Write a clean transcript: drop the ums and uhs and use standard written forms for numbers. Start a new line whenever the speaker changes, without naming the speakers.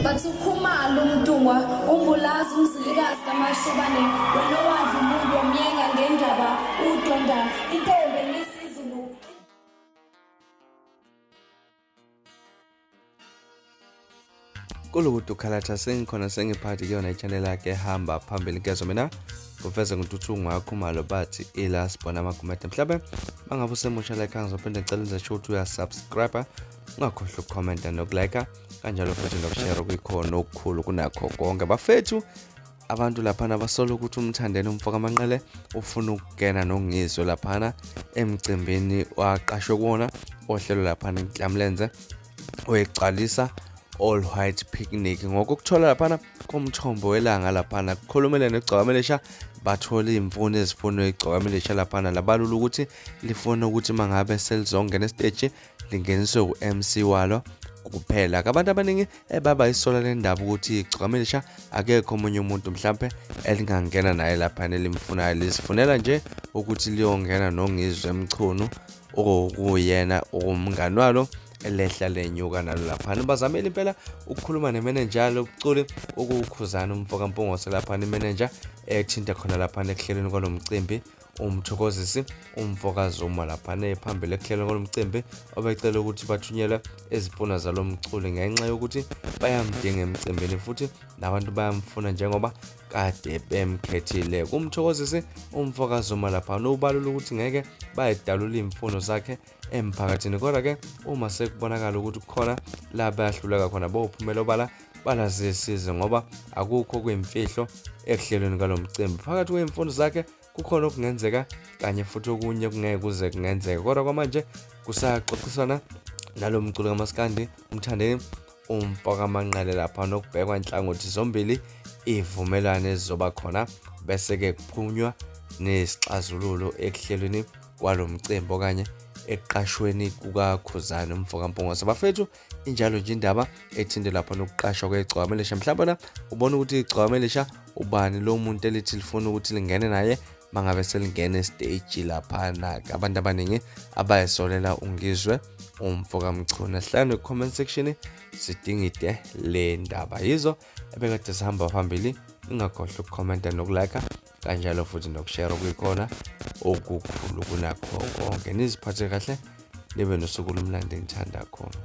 bathi ukhumalo umdungwa umbulazi umzilikazi kamashobane wena wadla umuntu omyenga ngendaba udonda intombi ngesizulu.
Kulukuthi ukhalatha sengikhona sengiphathi kuyona i-channel yakhe ehamba phambili ngezo mina kuveze ngintuthu ngakhumalo bathi ila sibona amakomenti mhlabe bangabe usemusha like angizophinde ngicela nje ukuthi uyasubscribe ungakhohlwa ukucomment nokulike kanjalo futhi nokushare kwikhona okukhulu kunakho konke bafethu abantu laphana basola ukuthi umthandeni umfoka amanqele ufuna ukungena noNgizwe laphana emcimbini waqashwe kuona ohlelo laphana eNhlamlenze kwiGcwalisa all white picnic ngokukuthola laphana komthombo welanga laphana kukhulumele neGcwalisa bathola imfuno ezifuno iGcwalisa laphana labalula ukuthi lifuna ukuthi mangabe selizongena eStage lingeniswe uMC walo kuphela abantu abaningi ebaba isola lendaba ukuthi iGcwalisa akekho omunye umuntu mhlambe elingangena naye laphana elimfunayo lisifunela nje ukuthi liyongena noNgizwe Mchunu okuyena umngani walo elehla lenyuka nalo laphana bazamela impela ukukhuluma nemanager lobuculi ukukhuzana umfoka mpongose laphana imanager ethinta khona laphana ekuhlelweni kwalomcimbi umthokozisi umfoka Zuma laphana ephambili ekuhlelweni kwalomcimbi obecela ukuthi bathunyelwe ezifuna zalomculi ngenxa yokuthi bayamdinga emcimbini futhi nabantu bayamfuna njengoba kade bemkhethile kumthokozisi umfoka Zuma laphana ubalula ukuthi ngeke bayidalula imfuno zakhe emphakathini kodwa ke uma sekubonakala ukuthi kukhona la bayahluleka khona bophumela obala balazisize ngoba akukho kwemfihlo ekuhlelweni kwalomcimbi phakathi kwemfundo zakhe kukhona okungenzeka kanye futhi okunye kungeke kuze kungenzeka kodwa kwamanje kusaxoxisana nalomculo kaMaskandi umthandeni umfoka amanqele lapha nokubhekwa inhlangothi zombili ivumelane ezizoba khona bese ke kuphunywa nesixazululo ekuhlelweni kwalomcimbi okanye eqashweni kukakhuzana umfoka mpongose bafethu injalo nje indaba ethinde lapha nokuqashwa kweGcwalisa mhlawumbe ubona ukuthi iGcwalisa ubani lo muntu elithi lifuna ukuthi lingene naye mangabe selingena eStage lapha abantu abaningi abayisolela uNgizwe umfoka Mchunu sihlanu comment section sidingide le ndaba yizo ebekade sihamba phambili ungakhohlwa ukucomment nokulike kanjalo futhi nokushare kwikhona okukhulu kunakho konke niziphathe kahle nibe nosuku lomlando engithanda khona.